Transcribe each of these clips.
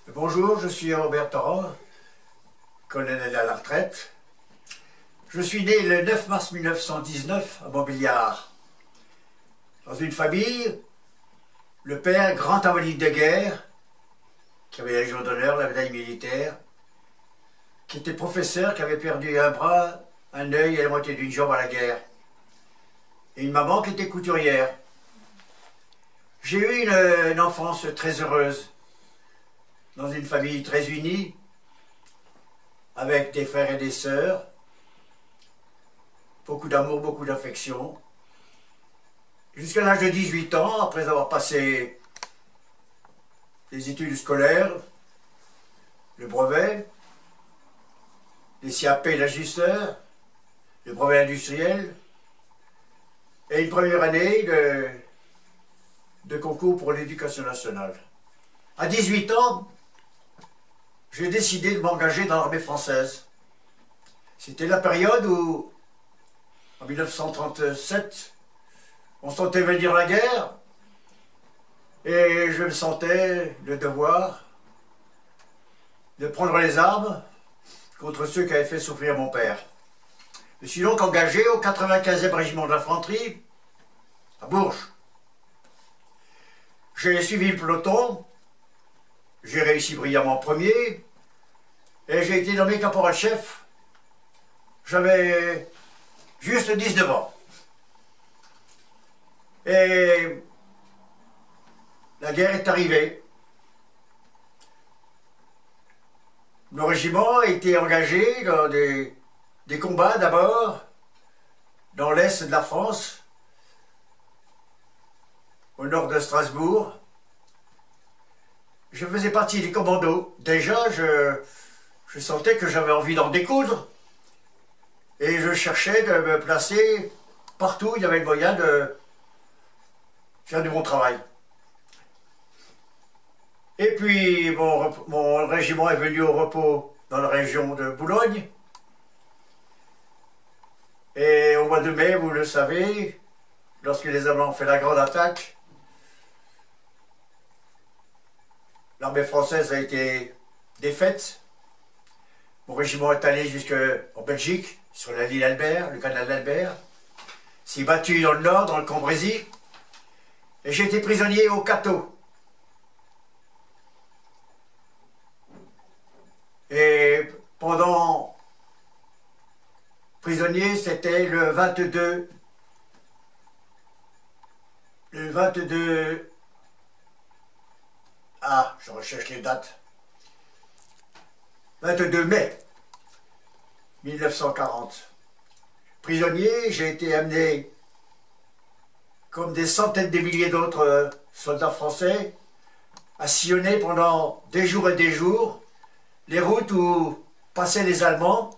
Bonjour, je suis Robert Torrent, colonel à la retraite. Je suis né le 9 mars 1919 à Montbéliard. Dans une famille, le père, grand invalide de guerre, qui avait la Légion d'honneur, la médaille militaire, qui était professeur, qui avait perdu un bras, un œil et la moitié d'une jambe à la guerre. Et une maman qui était couturière. J'ai eu une enfance très heureuse, dans une famille très unie, avec des frères et des sœurs, beaucoup d'amour, beaucoup d'affection. Jusqu'à l'âge de 18 ans, après avoir passé les études scolaires, le brevet, les CAP d'ajusteur, le brevet industriel, et une première année de concours pour l'éducation nationale. À 18 ans, j'ai décidé de m'engager dans l'armée française. C'était la période où, en 1937, on sentait venir la guerre, et je me sentais le devoir de prendre les armes contre ceux qui avaient fait souffrir mon père. Je suis donc engagé au 95e régiment d'infanterie, à Bourges. J'ai suivi le peloton, j'ai réussi brillamment premier, et j'ai été nommé caporal-chef. J'avais juste 19 ans. Et la guerre est arrivée. Le régiment a été engagé dans des combats d'abord dans l'est de la France, au nord de Strasbourg. Je faisais partie des commandos. Déjà, je sentais que j'avais envie d'en découdre. Et je cherchais de me placer partout où il y avait le moyen de faire du bon travail. Et puis, mon régiment est venu au repos dans la région de Boulogne. Et au mois de mai, vous le savez, lorsque les Allemands ont fait la grande attaque, l'armée française a été défaite. Mon régiment est allé jusqu'en Belgique, sur la l'île Albert, le canal d'Albert. S'est battu dans le nord, dans le Cambrésis. Et j'ai été prisonnier au Cateau. Et pendant prisonnier, c'était le 22. Ah, je recherche les dates. 22 mai 1940. Prisonnier, j'ai été amené, comme des centaines de milliers d'autres soldats français, à sillonner pendant des jours et des jours les routes où passaient les Allemands.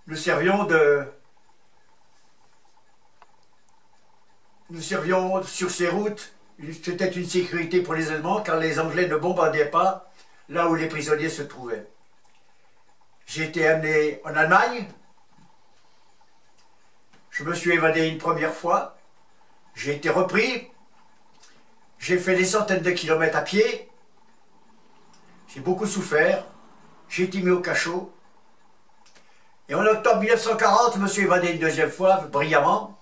Nous servions sur ces routes. C'était une sécurité pour les Allemands car les Anglais ne bombardaient pas là où les prisonniers se trouvaient. J'ai été amené en Allemagne. Je me suis évadé une première fois. J'ai été repris. J'ai fait des centaines de kilomètres à pied. J'ai beaucoup souffert. J'ai été mis au cachot. Et en octobre 1940, je me suis évadé une deuxième fois, brillamment,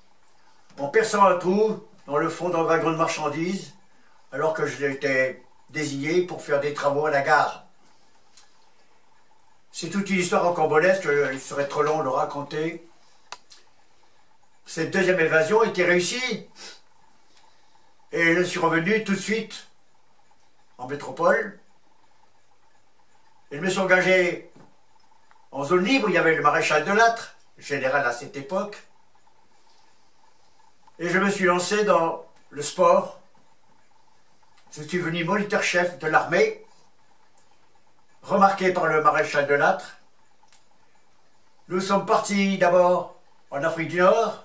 en perçant un trou dans le fond d'un wagon de marchandises, alors que j'étais désigné pour faire des travaux à la gare. C'est toute une histoire rocambolesque, il serait trop long de le raconter. Cette deuxième évasion était réussie, et je suis revenu tout de suite en métropole. Et je me suis engagé en zone libre. Il y avait le maréchal de Lattre, général à cette époque. Et je me suis lancé dans le sport. Je suis devenu moniteur-chef de l'armée, remarqué par le maréchal de Lattre. Nous sommes partis d'abord en Afrique du Nord,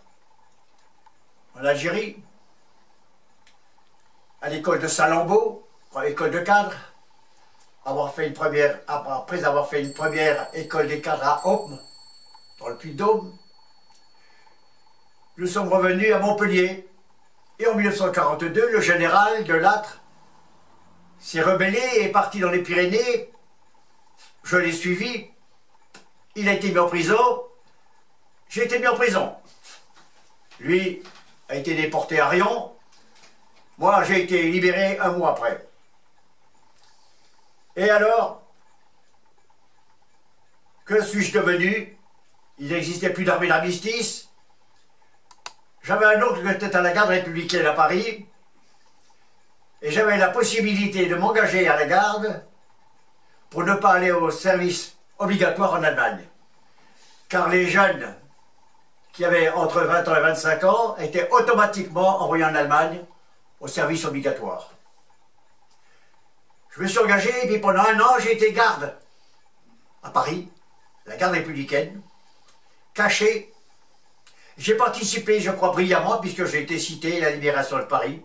en Algérie, à l'école de Saint-Lambeau, école de cadre. Après avoir fait une première école des cadres à Homme, dans le Puy-de-Dôme, nous sommes revenus à Montpellier. Et en 1942, le général de Lattre s'est rebellé et est parti dans les Pyrénées. Je l'ai suivi. Il a été mis en prison. J'ai été mis en prison. Lui a été déporté à Rion. Moi, j'ai été libéré un mois après. Et alors, que suis-je devenu? Il n'existait plus d'armée d'armistice. J'avais un oncle qui était à la garde républicaine à Paris. Et j'avais la possibilité de m'engager à la garde pour ne pas aller au service obligatoire en Allemagne. Car les jeunes qui avaient entre 20 ans et 25 ans étaient automatiquement envoyés en Allemagne au service obligatoire. Je me suis engagé et puis pendant un an j'ai été garde à Paris, la garde républicaine, caché. J'ai participé, je crois, brillamment puisque j'ai été cité à la libération de Paris.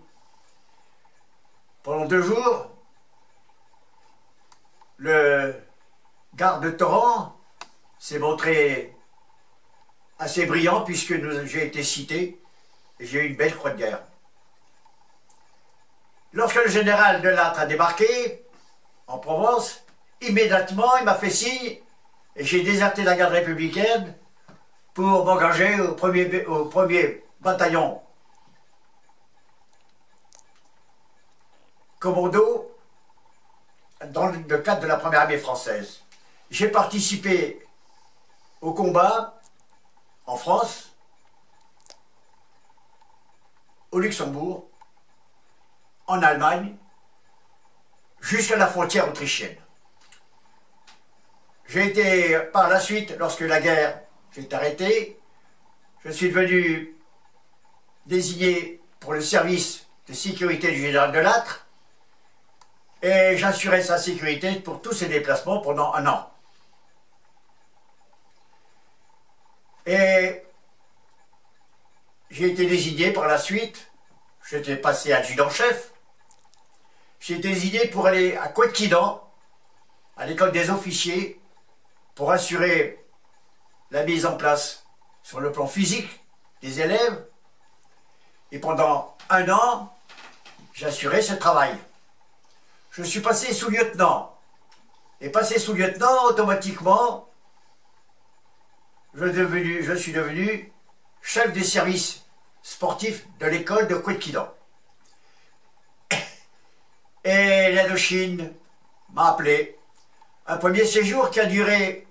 Pendant 2 jours, le garde de Torrent s'est montré assez brillant puisque j'ai été cité et j'ai eu une belle croix de guerre. Lorsque le général de Lattre a débarqué en Provence, immédiatement il m'a fait signe et j'ai déserté la garde républicaine pour m'engager au premier bataillon commando dans le cadre de la première armée française. J'ai participé au combat en France, au Luxembourg, en Allemagne, jusqu'à la frontière autrichienne. J'ai été, par la suite, lorsque la guerre s'est arrêtée, je suis devenu désigné pour le service de sécurité du général de Lattre et j'assurais sa sécurité pour tous ses déplacements pendant un an. Et j'ai été désigné par la suite, j'étais passé adjudant-chef, j'ai été désigné pour aller à Couët-Quidan, à l'école des officiers, pour assurer la mise en place sur le plan physique des élèves. Et pendant un an, j'ai assuré ce travail. Je suis passé sous-lieutenant. Et passé sous-lieutenant, automatiquement, je suis devenu chef des services sportifs de l'école de Couët-Quidan. Et l'Indochine m'a appelé. Un premier séjour qui a duré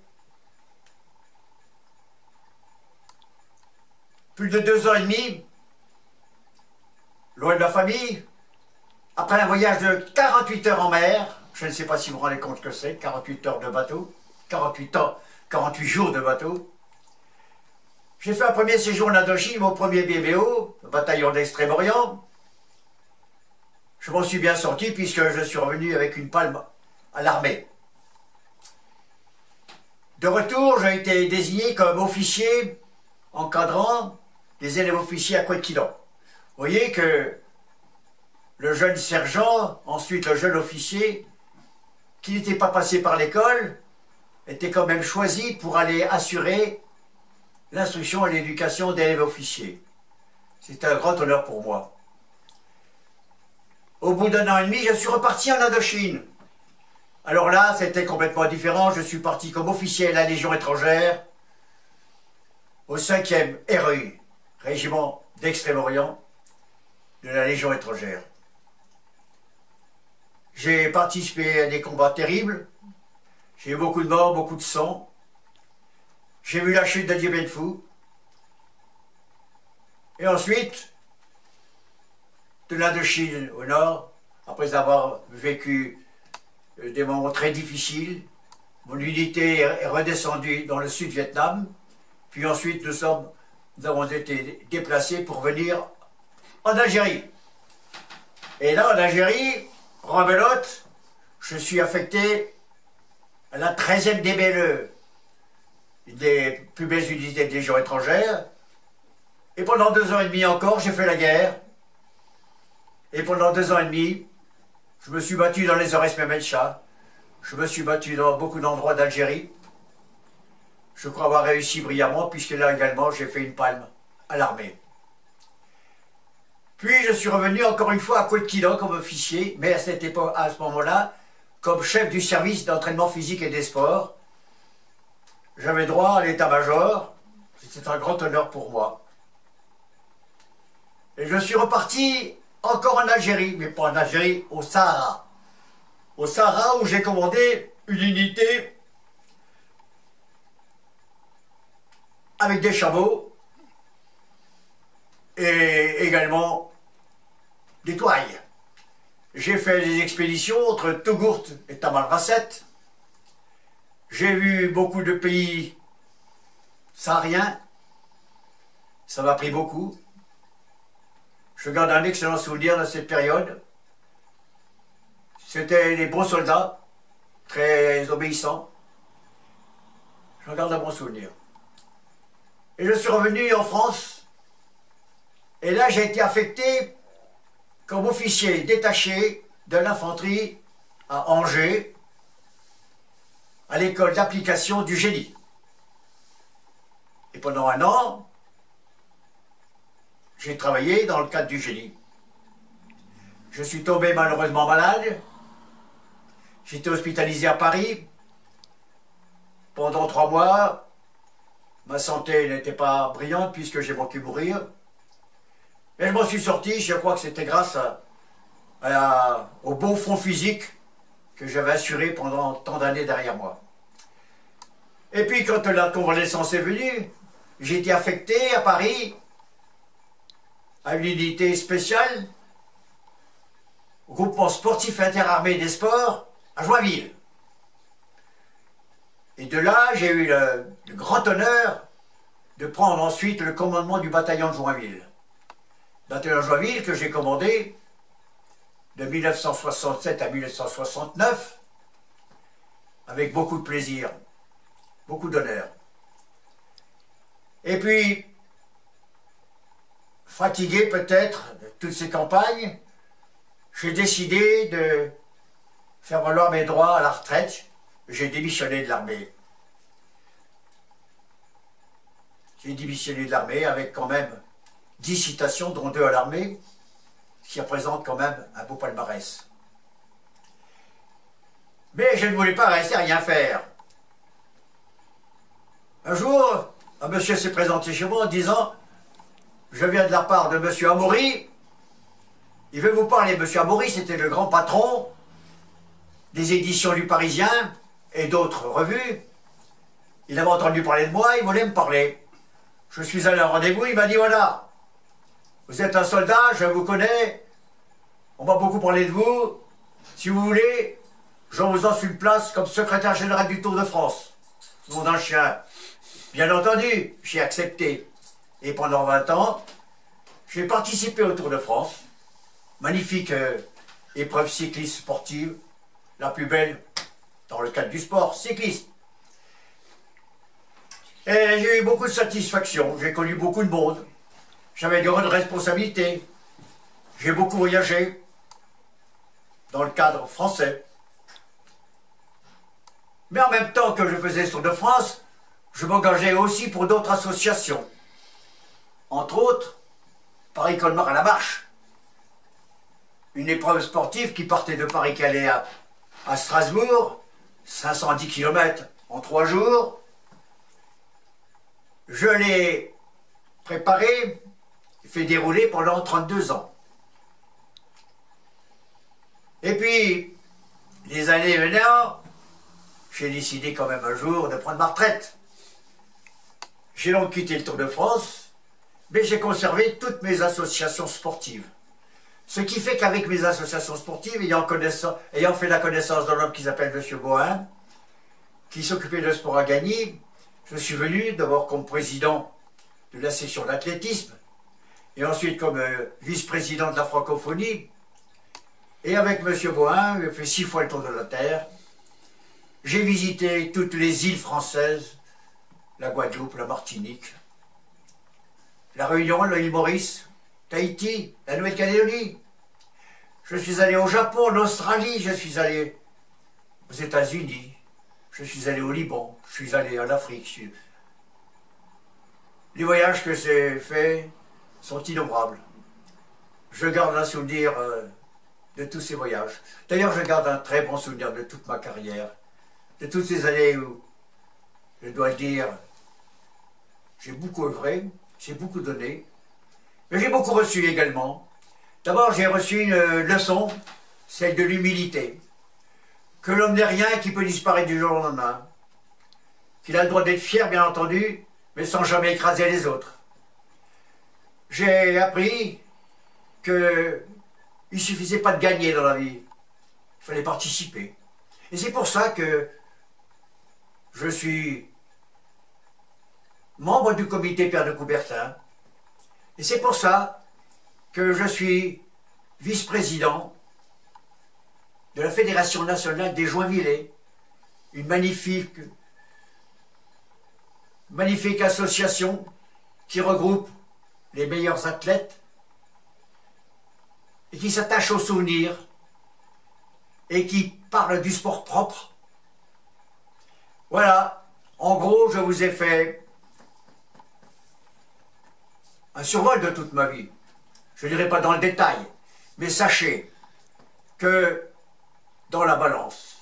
plus de 2 ans et demi, loin de la famille, après un voyage de 48 heures en mer. Je ne sais pas si vous vous rendez compte que c'est, 48 heures de bateau, 48 jours de bateau. J'ai fait un premier séjour en Indochine, mon premier BBO, le bataillon d'Extrême-Orient. Je m'en suis bien sorti puisque je suis revenu avec une palme à l'armée. De retour, j'ai été désigné comme officier encadrant les élèves officiers à Couët-Quidan. Vous voyez que le jeune sergent, ensuite le jeune officier, qui n'était pas passé par l'école, était quand même choisi pour aller assurer l'instruction et l'éducation d'élèves officiers. C'était un grand honneur pour moi. Au bout d'un an et demi, je suis reparti en Indochine. Alors là, c'était complètement différent. Je suis parti comme officier à la Légion étrangère, au 5e REI, régiment d'Extrême-Orient, de la Légion étrangère. J'ai participé à des combats terribles. J'ai eu beaucoup de morts, beaucoup de sang. J'ai vu la chute de Dien Bien Phu. Et ensuite, de l'Indochine au nord, après avoir vécu des moments très difficiles, mon unité est redescendue dans le sud-Vietnam, puis ensuite nous avons été déplacés pour venir en Algérie. Et là, en Algérie, rebelote, je suis affecté à la 13e DBLE, une des plus belles unités de Légion étrangère. Et pendant 2 ans et demi encore, j'ai fait la guerre. Et pendant 2 ans et demi, je me suis battu dans les Aurès Mehmed Shah. Je me suis battu dans beaucoup d'endroits d'Algérie. Je crois avoir réussi brillamment, puisque là également, j'ai fait une palme à l'armée. Puis je suis revenu encore une fois à Couët-Quillan comme officier, mais à cette époque, à ce moment-là, comme chef du service d'entraînement physique et des sports. J'avais droit à l'état-major, c'était un grand honneur pour moi. Et je suis reparti encore en Algérie, mais pas en Algérie, au Sahara. Au Sahara où j'ai commandé une unité avec des chameaux et également des toiles. J'ai fait des expéditions entre Tougourt et Tamanrasset. J'ai vu beaucoup de pays sahariens. Ça m'a pris beaucoup. Je garde un excellent souvenir de cette période. C'était des bons soldats, très obéissants. J'en garde un bon souvenir. Et je suis revenu en France. Et là, j'ai été affecté comme officier détaché de l'infanterie à Angers, à l'école d'application du génie. Et pendant un an, j'ai travaillé dans le cadre du génie. Je suis tombé malheureusement malade. J'étais hospitalisé à Paris. Pendant 3 mois, ma santé n'était pas brillante puisque j'ai manqué mourir. Mais je m'en suis sorti, je crois que c'était grâce au bon fond physique que j'avais assuré pendant tant d'années derrière moi. Et puis quand la convalescence est venue, j'ai été affecté à Paris à une unité spéciale, au groupement sportif interarmé des sports à Joinville. Et de là, j'ai eu le grand honneur de prendre ensuite le commandement du bataillon de Joinville. Bataillon de Joinville que j'ai commandé de 1967 à 1969 avec beaucoup de plaisir, beaucoup d'honneur. Et puis, fatigué peut-être de toutes ces campagnes, j'ai décidé de faire valoir mes droits à la retraite. J'ai démissionné de l'armée. J'ai démissionné de l'armée avec quand même 10 citations, dont 2 à l'armée, ce qui représente quand même un beau palmarès. Mais je ne voulais pas rester à rien faire. Un jour, un monsieur s'est présenté chez moi en disant « Je viens de la part de monsieur Amaury. Il veut vous parler. » Monsieur Amaury, c'était le grand patron des éditions du Parisien et d'autres revues. Il avait entendu parler de moi, il voulait me parler. Je suis allé à un rendez-vous, il m'a dit « Voilà, vous êtes un soldat, je vous connais, on m'a beaucoup parlé de vous. Si vous voulez, je vous offre une place comme secrétaire général du Tour de France. Nom d'un chien. » Bien entendu, j'ai accepté. Et pendant 20 ans, j'ai participé au Tour de France. Magnifique épreuve cycliste sportive, la plus belle dans le cadre du sport cycliste. Et j'ai eu beaucoup de satisfaction, j'ai connu beaucoup de monde. J'avais de grandes responsabilités. J'ai beaucoup voyagé dans le cadre français. Mais en même temps que je faisais ce Tour de France, je m'engageais aussi pour d'autres associations. Entre autres, Paris-Colmar à la marche. Une épreuve sportive qui partait de Paris qui allait à Strasbourg, 510 km en 3 jours. Je l'ai préparé et fait dérouler pendant 32 ans. Et puis, les années venant, j'ai décidé quand même un jour de prendre ma retraite. J'ai donc quitté le Tour de France, mais j'ai conservé toutes mes associations sportives. Ce qui fait qu'avec mes associations sportives, ayant fait la connaissance d'un homme qui s'appelle M. Bohin, qui s'occupait de sport à gagner, je suis venu d'abord comme président de la section d'athlétisme, et ensuite comme vice-président de la francophonie. Et avec M. Bohin, j'ai fait 6 fois le tour de la Terre. J'ai visité toutes les îles françaises, la Guadeloupe, la Martinique, la Réunion, l'île Maurice, Tahiti, la Nouvelle-Calédonie. Je suis allé au Japon, en Australie, je suis allé aux États-Unis, je suis allé au Liban, je suis allé en Afrique. Les voyages que j'ai faits sont innombrables. je garde un souvenir de tous ces voyages. D'ailleurs, je garde un très bon souvenir de toute ma carrière, de toutes ces années où, je dois le dire, j'ai beaucoup œuvré, j'ai beaucoup donné, mais j'ai beaucoup reçu également. D'abord, j'ai reçu une leçon, celle de l'humilité, que l'homme n'est rien et qu'il peut disparaître du jour au lendemain, qu'il a le droit d'être fier, bien entendu, mais sans jamais écraser les autres. J'ai appris qu'il ne suffisait pas de gagner dans la vie, il fallait participer. Et c'est pour ça que je suis membre du comité Pierre de Coubertin, et c'est pour ça que je suis vice-président de la Fédération nationale des Joinvillais, une magnifique association qui regroupe les meilleurs athlètes et qui s'attache aux souvenirs et qui parle du sport propre. Voilà, en gros, je vous ai fait un survol de toute ma vie. Je ne dirai pas dans le détail, mais sachez que dans la balance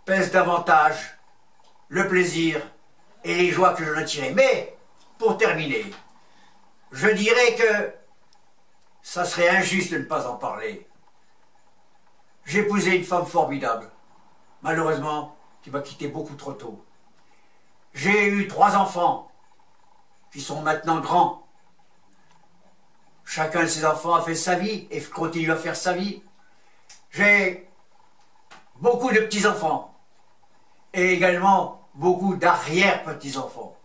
pèse davantage le plaisir et les joies que je en ai tirées. Mais, pour terminer, je dirais que ça serait injuste de ne pas en parler. J'ai épousé une femme formidable, malheureusement, qui m'a quitté beaucoup trop tôt. J'ai eu 3 enfants, qui sont maintenant grands. Chacun de ces enfants a fait sa vie et continue à faire sa vie. J'ai beaucoup de petits-enfants et également beaucoup d'arrière-petits-enfants.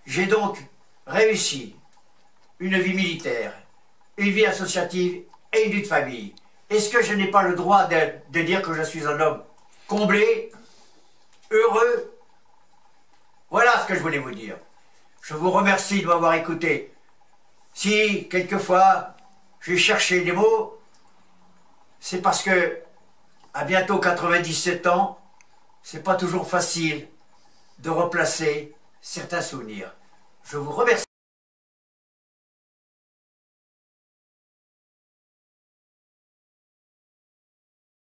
J'ai donc réussi une vie militaire, une vie associative et une vie de famille. Est-ce que je n'ai pas le droit de dire que je suis un homme comblé, heureux? Voilà ce que je voulais vous dire. Je vous remercie de m'avoir écouté. Si, quelquefois, j'ai cherché des mots, c'est parce que, à bientôt 97 ans, c'est pas toujours facile de replacer certains souvenirs. Je vous remercie.